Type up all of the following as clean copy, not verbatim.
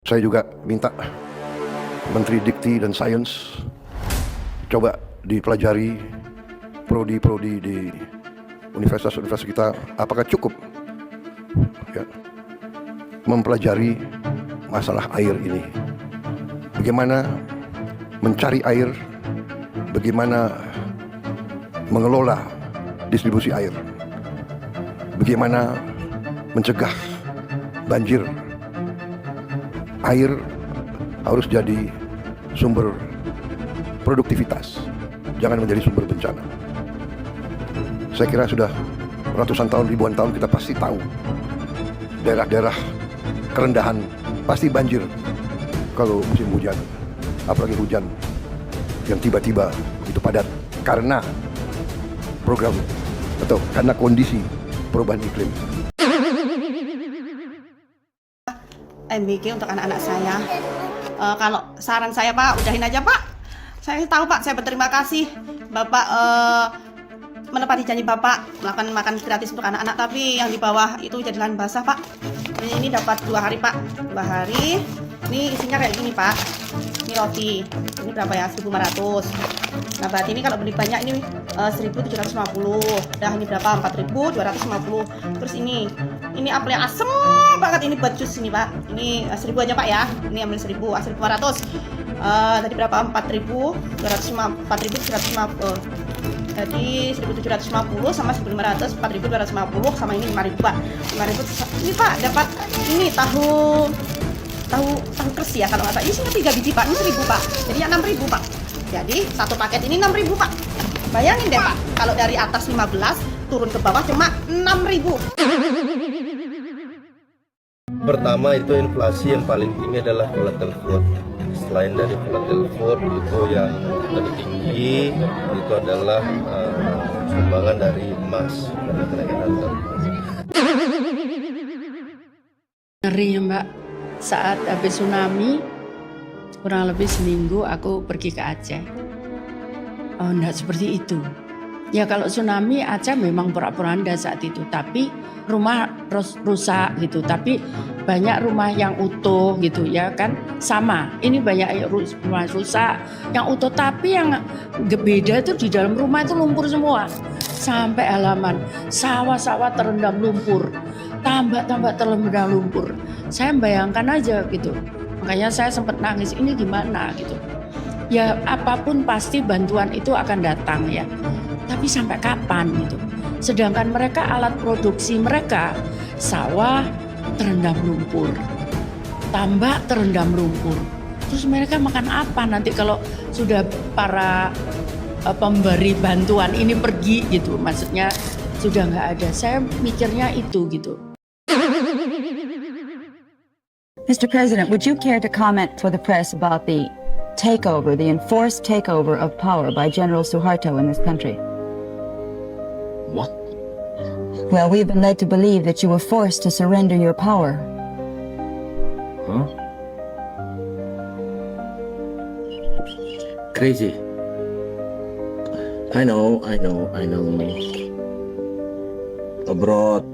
Saya juga minta Menteri Dikti dan Sains coba dipelajari prodi-prodi di universitas-universitas kita, apakah cukup ya, mempelajari masalah air ini, bagaimana mencari air, bagaimana mengelola distribusi air, bagaimana mencegah banjir. Air harus jadi sumber produktivitas, jangan menjadi sumber bencana. Saya kira sudah ratusan tahun, ribuan tahun kita pasti tahu daerah-daerah kerendahan pasti banjir kalau musim hujan, apalagi hujan yang tiba-tiba begitu padat karena program atau karena kondisi perubahan iklim. MBG untuk anak-anak saya. Kalau saran saya Pak, udahin aja Pak. Saya tahu Pak, saya berterima kasih Bapak menepati janji Bapak melakukan makan gratis untuk anak-anak, tapi yang di bawah itu jadi lahan basah Pak. Ini dapat 2 hari Pak, 2 hari. Ini isinya kayak gini Pak. Ini roti, ini berapa ya? 1.500. Nah berarti ini kalau beli banyak ini 1.750. Dah ini berapa? 4.250. Terus ini apel yang asem banget, ini buat jus ini Pak. Ini 1.000 aja Pak ya. Ini ambil 1.000, 1.500. Tadi berapa? 4.150. Jadi 1.750 sama 1.500, 4.250 sama ini 5.000 Pak. 5.000 ini Pak dapat ini tahu kers ya kalau nggak salah. Isinya 3 biji Pak. Ini 1.000 Pak. Jadi ya 6.000 Pak. Jadi satu paket ini 6.000 Pak. Bayangin deh Pak, kalau dari atas 15 turun ke bawah cuma 6.000. Pertama itu inflasi yang paling tinggi adalah volatile food. Selain dari volatile food itu yang tertinggi itu adalah sumbangan dari emas karena kenaikan harga. Ngeri ya Mbak, saat habis tsunami kurang lebih seminggu aku pergi ke Aceh. Oh, enggak seperti itu. Ya kalau tsunami Aceh memang porak-poranda saat itu, tapi rumah rusak gitu. Tapi banyak rumah yang utuh gitu ya kan, sama. Ini banyak rumah rusak yang utuh, tapi yang beda itu di dalam rumah itu lumpur semua. Sampai halaman, sawah-sawah terendam lumpur, tambak-tambak terendam lumpur. Saya bayangkan aja gitu. Makanya saya sempat nangis, ini gimana gitu. Ya apapun pasti bantuan itu akan datang ya. Tapi sampai kapan gitu. Sedangkan mereka alat produksi mereka, sawah terendam lumpur, tambak terendam lumpur. Terus mereka makan apa nanti kalau sudah para pemberi bantuan ini pergi gitu. Maksudnya sudah nggak ada. Saya mikirnya itu gitu. Mr. President, would you care to comment for the press about the takeover, the enforced takeover of power by General Suharto in this country? What? Well, we've been led to believe that you were forced to surrender your power. Huh? Crazy. I know. Abroad,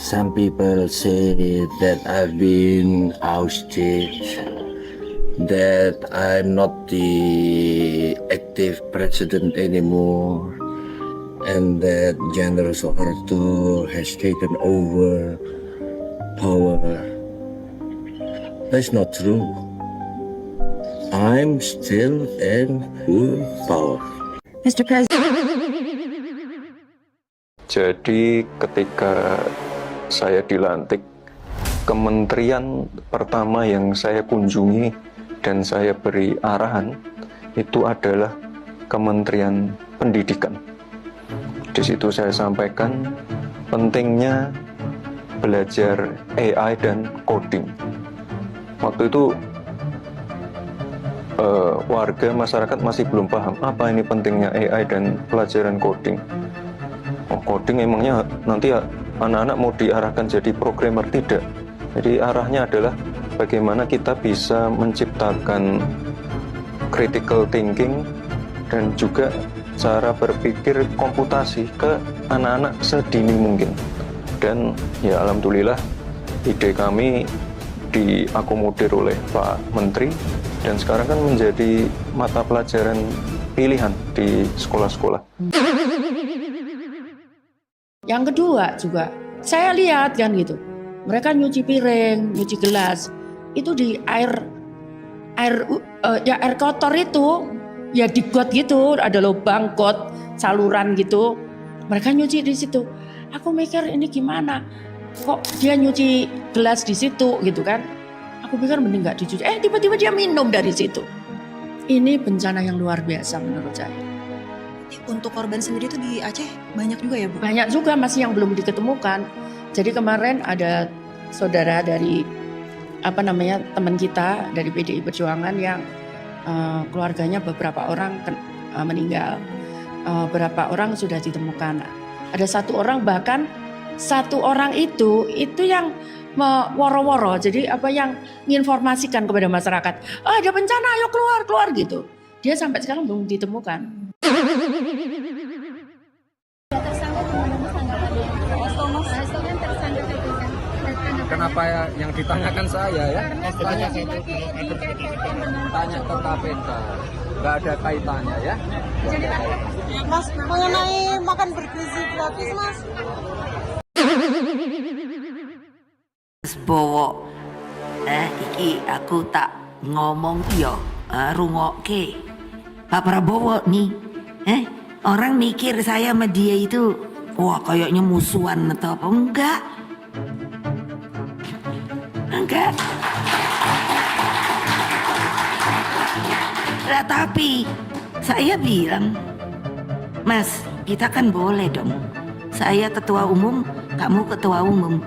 some people say that I've been ousted, that I'm not the active president anymore, and that General Suharto has taken over power. That's not true. I'm still in full power. Mr. President. Jadi ketika saya dilantik, kementerian pertama yang saya kunjungi dan saya beri arahan itu adalah Kementerian Pendidikan. Di situ saya sampaikan pentingnya belajar AI dan coding. Waktu itu warga masyarakat masih belum paham apa ini pentingnya AI dan pelajaran coding. Oh, coding emangnya nanti anak-anak mau diarahkan jadi programmer? Tidak. Jadi arahnya adalah bagaimana kita bisa menciptakan critical thinking dan juga cara berpikir komputasi ke anak-anak sedini mungkin. Dan ya alhamdulillah ide kami diakomodir oleh Pak Menteri dan sekarang kan menjadi mata pelajaran pilihan di sekolah-sekolah. Yang kedua juga, saya lihat kan gitu, mereka nyuci piring, nyuci gelas, itu di air kotor itu, ya di got gitu, ada lubang got, saluran gitu, mereka nyuci di situ. Aku mikir ini gimana, kok dia nyuci gelas di situ gitu kan? Aku pikir mending nggak dicuci. Tiba-tiba dia minum dari situ. Ini bencana yang luar biasa menurut saya. Untuk korban sendiri itu di Aceh banyak juga ya Bu? Banyak juga masih yang belum diketemukan. Jadi kemarin ada saudara dari teman kita dari PDI Perjuangan yang keluarganya beberapa orang meninggal, beberapa orang sudah ditemukan. Ada satu orang, bahkan satu orang itu yang woro-woro, jadi yang menginformasikan kepada masyarakat, ada bencana, ayo keluar gitu. Dia sampai sekarang belum ditemukan. Kenapa yang ditanyakan saya ya? Tanya ke KPK, nggak ada kaitannya ya? Mas, mengenai makan bergizi gratis Mas. Bowo, iki aku tak ngomong yo, rungokke. Pak Prabowo nih, orang mikir saya sama dia itu, wah kayaknya musuhan atau apa? Enggak. Nah, tapi saya bilang, Mas, kita kan boleh dong. Saya ketua umum, kamu ketua umum.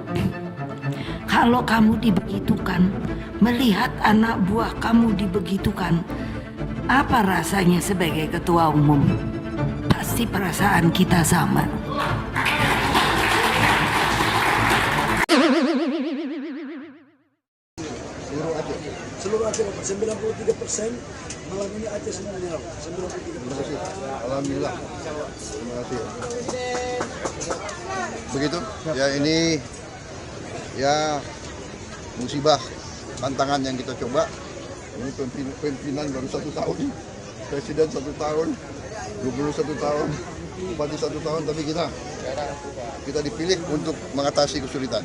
Kalau kamu dibegitukan, melihat anak buah kamu dibegitukan, apa rasanya sebagai ketua umum? Pasti perasaan kita sama. Seluruh Aceh 93% malam ini Aceh semua menyerang 93%. Alhamdulillah. Terima kasih. Begitu. Ya ini ya musibah tantangan yang kita coba. Ini pimpinan baru 1 tahun, presiden 1 tahun, gubernur 1 tahun, bupati 1 tahun, tapi kita dipilih untuk mengatasi kesulitan.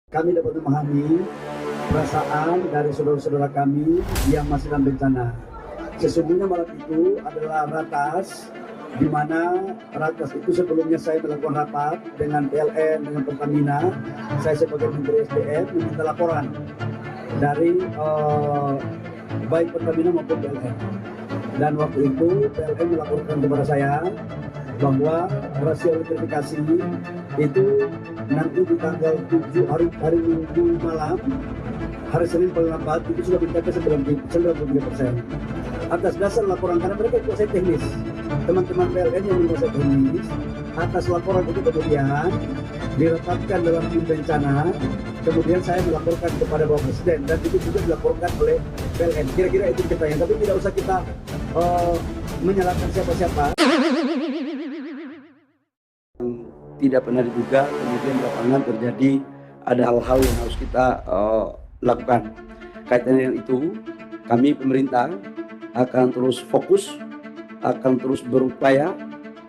Kami dapat memahami perasaan dari saudara-saudara kami yang masih dalam bencana. Sesungguhnya malam itu adalah ratas, di mana ratas itu sebelumnya saya melakukan rapat dengan PLN, dengan Pertamina. Saya sebagai Menteri SDM meminta laporan dari baik Pertamina maupun PLN. Dan waktu itu PLN melaporkan kepada saya bahwa rasio elektrifikasi itu nanti di tanggal 7 hari Minggu malam, hari Senin paling lambat itu sudah mencapai 93%. Atas dasar laporan, karena mereka kuasai teknis, teman-teman PLN yang menguasai teknis, atas laporan itu kemudian diletakkan dalam tim bencana, kemudian saya melaporkan kepada Bapak Presiden dan itu juga dilaporkan oleh PLN. Kira-kira itu ceritanya, tapi tidak usah kita menyalahkan siapa-siapa. Tidak pernah diduga, kemudian belakangan terjadi ada hal-hal yang harus kita lakukan. Kaitan dengan itu, kami pemerintah akan terus fokus, akan terus berupaya,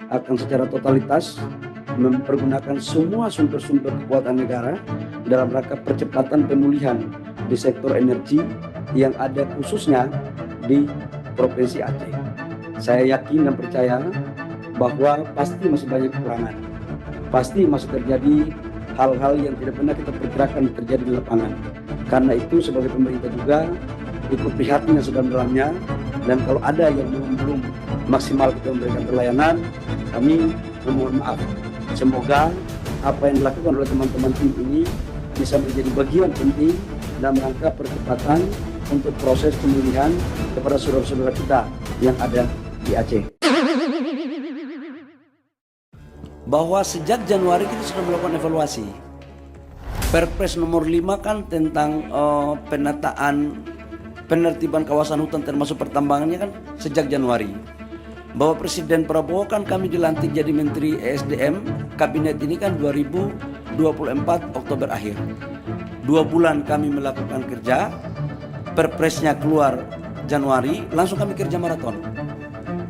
akan secara totalitas mempergunakan semua sumber-sumber kekuatan negara dalam rangka percepatan pemulihan di sektor energi yang ada khususnya di Provinsi Aceh. Saya yakin dan percaya bahwa pasti masih banyak kekurangan. Pasti masih terjadi hal-hal yang tidak pernah kita perkirakan terjadi di lapangan. Karena itu sebagai pemerintah juga ikut prihatin yang sedalam-dalamnya, dan kalau ada yang belum maksimal kita memberikan pelayanan, kami memohon maaf. Semoga apa yang dilakukan oleh teman-teman tim ini bisa menjadi bagian penting dalam rangka percepatan untuk proses pemulihan kepada saudara-saudara kita yang ada di Aceh. Bahwa sejak Januari kita sudah melakukan evaluasi. Perpres nomor 5 kan tentang penataan penertiban kawasan hutan termasuk pertambangannya kan sejak Januari. Bahwa Presiden Prabowo kan kami dilantik jadi Menteri ESDM, kabinet ini kan 2018. 24 Oktober akhir. 2 bulan kami melakukan kerja, perpresnya keluar Januari, langsung kami kerja maraton.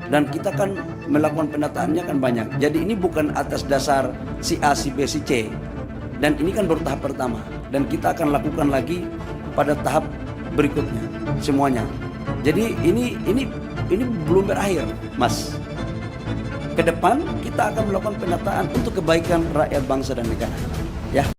Dan kita kan melakukan penataannya kan banyak. Jadi ini bukan atas dasar si A, si B, si C. Dan ini kan baru tahap pertama. Dan kita akan lakukan lagi pada tahap berikutnya semuanya. Jadi ini belum berakhir, Mas. Ke depan kita akan melakukan penataan untuk kebaikan rakyat bangsa dan negara. Ya.